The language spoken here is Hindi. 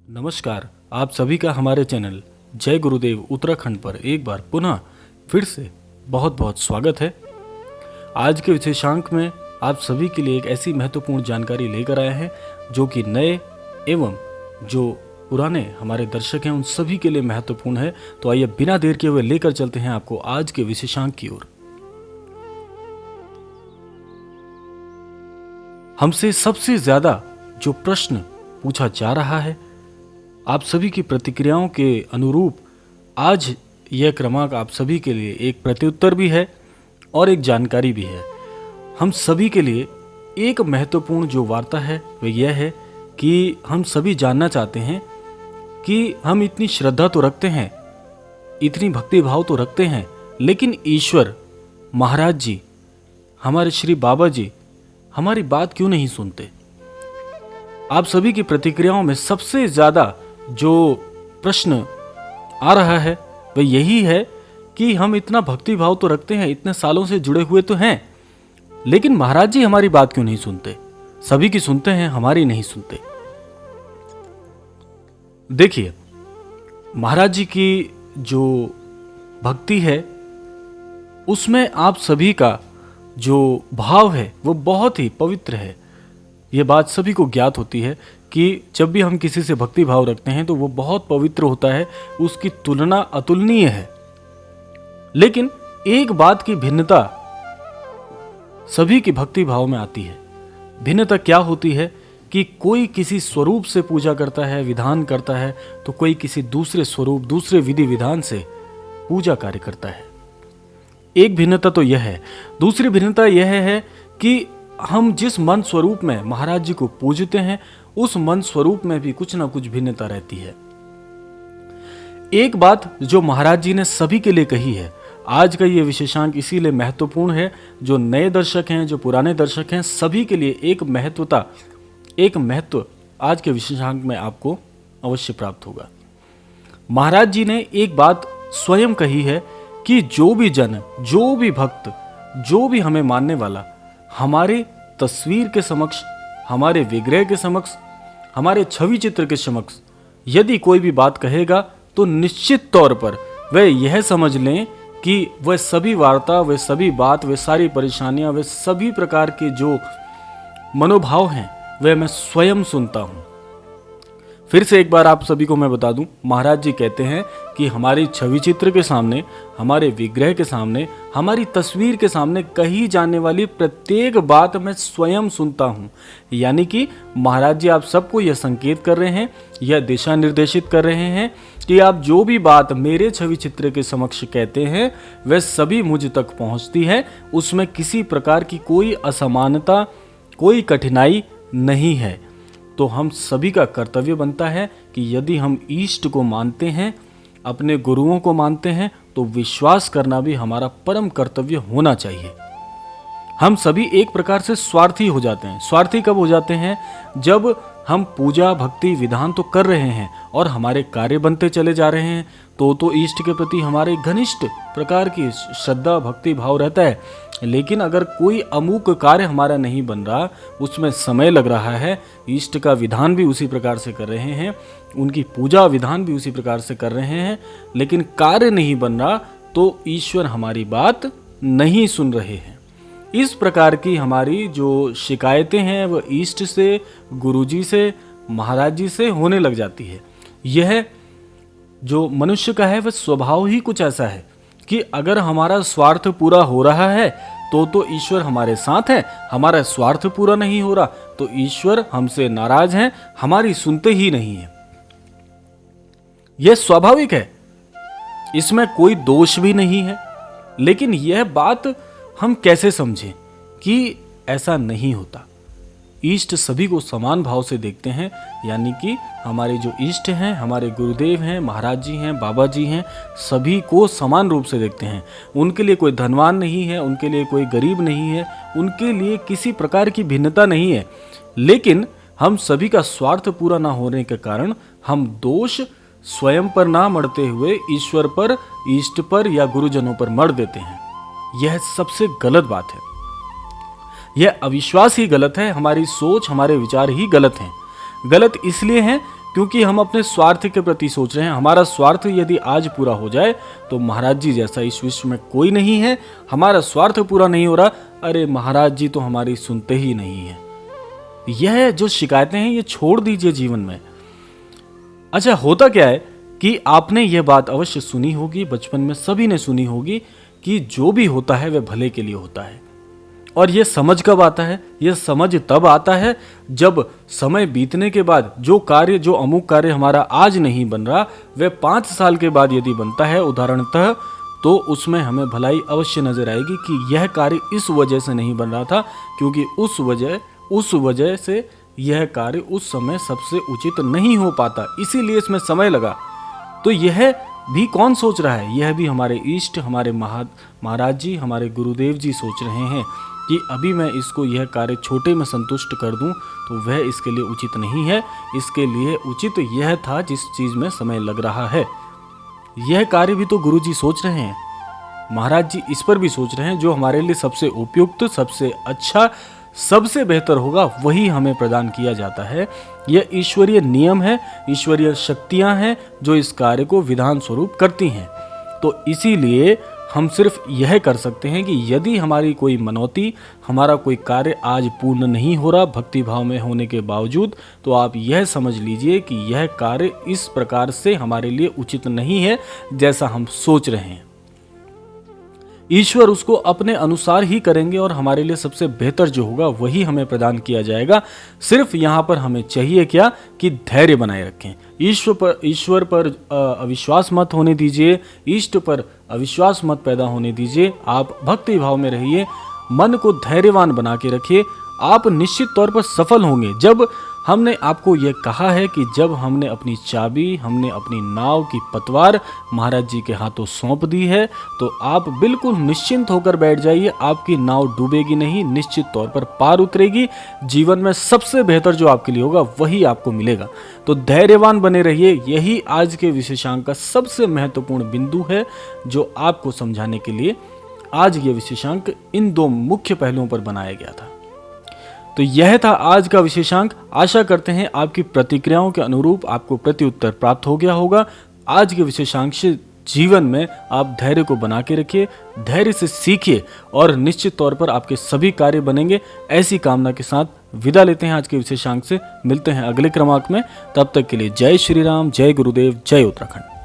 नमस्कार, आप सभी का हमारे चैनल जय गुरुदेव उत्तराखंड पर एक बार पुनः फिर से बहुत बहुत स्वागत है। आज के विशेषांक में आप सभी के लिए एक ऐसी महत्वपूर्ण जानकारी लेकर आए हैं जो कि नए एवं जो पुराने हमारे दर्शक हैं उन सभी के लिए महत्वपूर्ण है। तो आइए बिना देर किए हुए लेकर चलते हैं आपको आज के विशेषांक की ओर। हमसे सबसे ज्यादा जो प्रश्न पूछा जा रहा है, आप सभी की प्रतिक्रियाओं के अनुरूप आज यह क्रमांक आप सभी के लिए एक प्रत्युत्तर भी है और एक जानकारी भी है। हम सभी के लिए एक महत्वपूर्ण जो वार्ता है वह यह है कि हम सभी जानना चाहते हैं कि हम इतनी श्रद्धा तो रखते हैं, इतनी भक्ति भाव तो रखते हैं, लेकिन ईश्वर महाराज जी, हमारे श्री बाबा जी हमारी बात क्यों नहीं सुनते। आप सभी की प्रतिक्रियाओं में सबसे ज्यादा जो प्रश्न आ रहा है वह यही है कि हम इतना भक्ति भाव तो रखते हैं, इतने सालों से जुड़े हुए तो हैं, लेकिन महाराज जी हमारी बात क्यों नहीं सुनते। सभी की सुनते हैं, हमारी नहीं सुनते। देखिए, महाराज जी की जो भक्ति है उसमें आप सभी का जो भाव है वो बहुत ही पवित्र है। ये बात सभी को ज्ञात होती है कि जब भी हम किसी से भक्ति भाव रखते हैं तो वो बहुत पवित्र होता है, उसकी तुलना अतुलनीय है। लेकिन एक बात की भिन्नता सभी की भक्ति भाव में आती है। भिन्नता क्या होती है कि कोई किसी स्वरूप से पूजा करता है, विधान करता है, तो कोई किसी दूसरे स्वरूप, दूसरे विधि विधान से पूजा कार्य करता है। एक भिन्नता तो यह है। दूसरी भिन्नता यह है कि हम जिस मन स्वरूप में महाराज जी को पूजते हैं उस मन स्वरूप में भी कुछ ना कुछ भिन्नता रहती है। एक बात जो महाराज जी ने सभी के लिए कही है, आज का ये विशेषांक इसीलिए महत्वपूर्ण है। जो नए दर्शक हैं, जो पुराने दर्शक हैं, सभी के लिए एक महत्व आज के विशेषांक में आपको अवश्य प्राप्त होगा। महाराज जी ने एक बात स्वयं कही है कि जो भी जन, जो भी भक्त, जो भी हमें मानने वाला हमारे तस्वीर के समक्ष, हमारे विग्रह के समक्ष, हमारे छवि चित्र के समक्ष यदि कोई भी बात कहेगा तो निश्चित तौर पर वह यह समझ लें कि वह सभी वार्ता, वह सभी बात, वह सारी परेशानियां, वह सभी प्रकार के जो मनोभाव हैं वह मैं स्वयं सुनता हूं। फिर से एक बार आप सभी को मैं बता दूं, महाराज जी कहते हैं कि हमारी छवि चित्र के सामने, हमारे विग्रह के सामने, हमारी तस्वीर के सामने कही जाने वाली प्रत्येक बात मैं स्वयं सुनता हूं। यानी कि महाराज जी आप सबको यह संकेत कर रहे हैं, यह दिशा निर्देशित कर रहे हैं कि आप जो भी बात मेरे छवि चित्र के समक्ष कहते हैं वह सभी मुझ तक पहुंचती है। उसमें किसी प्रकार की कोई असमानता, कोई कठिनाई नहीं है। तो हम सभी का कर्तव्य बनता है कि यदि हम इष्ट को मानते हैं, अपने गुरुओं को मानते हैं, तो विश्वास करना भी हमारा परम कर्तव्य होना चाहिए। हम सभी एक प्रकार से स्वार्थी हो जाते हैं। स्वार्थी कब हो जाते हैं? जब हम पूजा भक्ति विधान तो कर रहे हैं और हमारे कार्य बनते चले जा रहे हैं, तो इष्ट के प्रति हमारे घनिष्ठ प्रकार की श्रद्धा भक्ति भाव रहता है। लेकिन अगर कोई अमुक कार्य हमारा नहीं बन रहा, उसमें समय लग रहा है, इष्ट का विधान भी उसी प्रकार से कर रहे हैं, उनकी पूजा विधान भी उसी प्रकार से कर रहे हैं, लेकिन कार्य नहीं बन रहा, तो ईश्वर हमारी बात नहीं सुन रहे हैं। इस प्रकार की हमारी जो शिकायतें हैं वह इष्ट से, गुरुजी से, महाराज जी से होने लग जाती है। यह जो मनुष्य का है वह स्वभाव ही कुछ ऐसा है कि अगर हमारा स्वार्थ पूरा हो रहा है तो ईश्वर हमारे साथ है, हमारा स्वार्थ पूरा नहीं हो रहा तो ईश्वर हमसे नाराज हैं, हमारी सुनते ही नहीं है। यह स्वाभाविक है, इसमें कोई दोष भी नहीं है। लेकिन यह बात हम कैसे समझें कि ऐसा नहीं होता। इष्ट सभी को समान भाव से देखते हैं, यानी कि हमारे जो इष्ट हैं, हमारे गुरुदेव हैं, महाराज जी हैं, बाबा जी हैं, सभी को समान रूप से देखते हैं। उनके लिए कोई धनवान नहीं है, उनके लिए कोई गरीब नहीं है, उनके लिए किसी प्रकार की भिन्नता नहीं है। लेकिन हम सभी का स्वार्थ पूरा ना होने के कारण हम दोष स्वयं पर ना मढ़ते हुए ईश्वर पर, इष्ट पर या गुरुजनों पर मढ़ देते हैं। यह सबसे गलत बात है। यह अविश्वास ही गलत है, हमारी सोच, हमारे विचार ही गलत हैं। गलत इसलिए हैं क्योंकि हम अपने स्वार्थ के प्रति सोच रहे हैं। हमारा स्वार्थ यदि आज पूरा हो जाए तो महाराज जी जैसा इस विश्व में कोई नहीं है। हमारा स्वार्थ पूरा नहीं हो रहा, अरे महाराज जी तो हमारी सुनते ही नहीं है। यह जो शिकायतें हैं ये छोड़ दीजिए जीवन में। अच्छा, होता क्या है कि आपने यह बात अवश्य सुनी होगी, बचपन में सभी ने सुनी होगी कि जो भी होता है वह भले के लिए होता है। और यह समझ कब आता है? यह समझ तब आता है जब समय बीतने के बाद जो अमुक कार्य हमारा आज नहीं बन रहा, वह 5 साल के बाद यदि बनता है उदाहरणतः, तो उसमें हमें भलाई अवश्य नजर आएगी कि यह कार्य इस वजह से नहीं बन रहा था, क्योंकि उस वजह से यह कार्य उस समय सबसे उचित नहीं हो पाता, इसीलिए इसमें समय लगा। तो यह भी कौन सोच रहा है? यह भी हमारे इष्ट, हमारे महाराज जी, हमारे गुरुदेव जी सोच रहे हैं कि अभी मैं इसको यह कार्य छोटे में संतुष्ट कर दूं तो वह इसके लिए उचित नहीं है। इसके लिए उचित यह था जिस चीज में समय लग रहा है। यह कार्य भी तो गुरु जी सोच रहे हैं, महाराज जी इस पर भी सोच रहे हैं। जो हमारे लिए सबसे उपयुक्त, सबसे अच्छा, सबसे बेहतर होगा वही हमें प्रदान किया जाता है। यह ईश्वरीय नियम है, ईश्वरीय शक्तियां हैं जो इस कार्य को विधान स्वरूप करती हैं। तो इसीलिए हम सिर्फ यह कर सकते हैं कि यदि हमारी कोई मनौती, हमारा कोई कार्य आज पूर्ण नहीं हो रहा भक्ति भाव में होने के बावजूद, तो आप यह समझ लीजिए कि यह कार्य इस प्रकार से हमारे लिए उचित नहीं है जैसा हम सोच रहे हैं। ईश्वर उसको अपने अनुसार ही करेंगे और हमारे लिए सबसे बेहतर जो होगा वही हमें प्रदान किया जाएगा। सिर्फ यहाँ पर हमें चाहिए क्या कि धैर्य बनाए रखें। ईश्वर पर अविश्वास मत होने दीजिए, इष्ट पर अविश्वास मत पैदा होने दीजिए। आप भक्ति भाव में रहिए, मन को धैर्यवान बना के रखिए। आप निश्चित तौर पर सफल होंगे। जब हमने आपको यह कहा है कि जब हमने अपनी चाबी, हमने अपनी नाव की पतवार महाराज जी के हाथों सौंप दी है, तो आप बिल्कुल निश्चिंत होकर बैठ जाइए। आपकी नाव डूबेगी नहीं, निश्चित तौर पर पार उतरेगी। जीवन में सबसे बेहतर जो आपके लिए होगा वही आपको मिलेगा। तो धैर्यवान बने रहिए। यही आज के विशेषांक का सबसे महत्वपूर्ण बिंदु है जो आपको समझाने के लिए आज ये विशेषांक इन 2 मुख्य पहलुओं पर बनाया गया था। तो यह था आज का विशेषांक। आशा करते हैं आपकी प्रतिक्रियाओं के अनुरूप आपको प्रत्युत्तर प्राप्त हो गया होगा। आज के विशेषांक से जीवन में आप धैर्य को बना के रखिए, धैर्य से सीखिए और निश्चित तौर पर आपके सभी कार्य बनेंगे। ऐसी कामना के साथ विदा लेते हैं आज के विशेषांक से। मिलते हैं अगले क्रमांक में। तब तक के लिए जय श्री राम, जय गुरुदेव, जय उत्तराखंड।